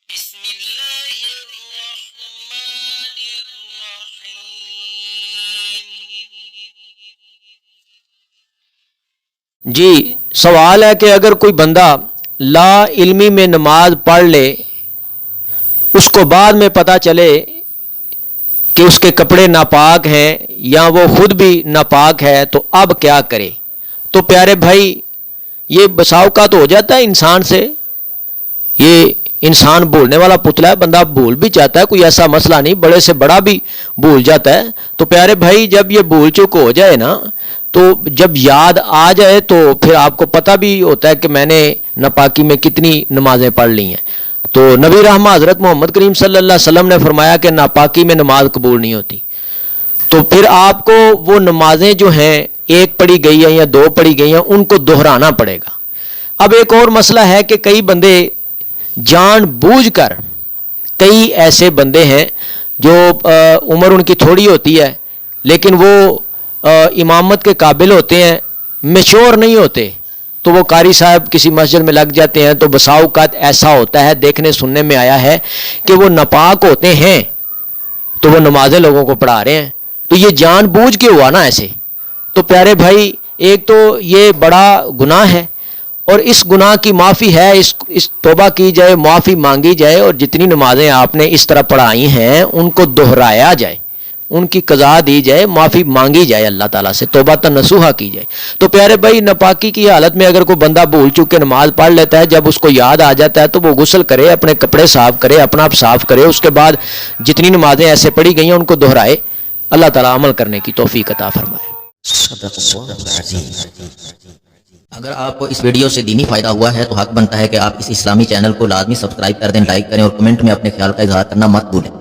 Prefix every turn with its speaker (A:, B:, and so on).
A: بسم اللہ الرحمن الرحیم۔
B: جی سوال ہے کہ اگر کوئی بندہ لا علمی میں نماز پڑھ لے، اس کو بعد میں پتہ چلے کہ اس کے کپڑے ناپاک ہیں یا وہ خود بھی ناپاک ہے تو اب کیا کرے؟ تو پیارے بھائی، یہ بسا اوقات ہو جاتا ہے انسان سے، یہ انسان بھولنے والا پتلا ہے، بندہ بھول بھی جاتا ہے، کوئی ایسا مسئلہ نہیں، بڑے سے بڑا بھی بھول جاتا ہے۔ تو پیارے بھائی، جب یہ بھول چک ہو جائے نا، تو جب یاد آ جائے تو پھر آپ کو پتہ بھی ہوتا ہے کہ میں نے ناپاکی میں کتنی نمازیں پڑھ لی ہیں۔ تو نبی رحمہ حضرت محمد کریم صلی اللہ علیہ وسلم نے فرمایا کہ ناپاکی میں نماز قبول نہیں ہوتی۔ تو پھر آپ کو وہ نمازیں جو ہیں، ایک پڑھی گئی ہیں یا دو پڑھی گئی ہیں، ان کو دہرانا پڑے گا۔ اب ایک اور مسئلہ ہے کہ کئی بندے جان بوجھ کر، کئی ایسے بندے ہیں جو عمر ان کی تھوڑی ہوتی ہے لیکن وہ امامت کے قابل ہوتے ہیں، میچور نہیں ہوتے، تو وہ قاری صاحب کسی مسجد میں لگ جاتے ہیں۔ تو بسا اوقات ایسا ہوتا ہے، دیکھنے سننے میں آیا ہے کہ وہ ناپاک ہوتے ہیں تو وہ نمازیں لوگوں کو پڑھا رہے ہیں۔ تو یہ جان بوجھ کے ہوا نا ایسے۔ تو پیارے بھائی، ایک تو یہ بڑا گناہ ہے اور اس گناہ کی معافی ہے، اس توبہ کی جائے، معافی مانگی جائے، اور جتنی نمازیں آپ نے اس طرح پڑھائی ہیں ان کو دہرایا جائے، ان کی قضا دی جائے، معافی مانگی جائے اللہ تعالیٰ سے، توبہ نصوحہ کی جائے۔ تو پیارے بھائی، ناپاکی کی حالت میں اگر کوئی بندہ بھول چک کے نماز پڑھ لیتا ہے، جب اس کو یاد آ جاتا ہے تو وہ غسل کرے، اپنے کپڑے صاف کرے، اپنا آپ صاف کرے، اس کے بعد جتنی نمازیں ایسے پڑھی گئی ہیں ان کو دہرائے۔ اللہ تعالیٰ عمل کرنے کی توفیق عطا فرمائے۔
C: صدق اللہ العظیم۔ اگر آپ کو اس ویڈیو سے دینی فائدہ ہوا ہے تو حق بنتا ہے کہ آپ اس اسلامی چینل کو لازمی سبسکرائب کر دیں، لائک کریں اور کمنٹ میں اپنے خیال کا اظہار کرنا مت بھولیں۔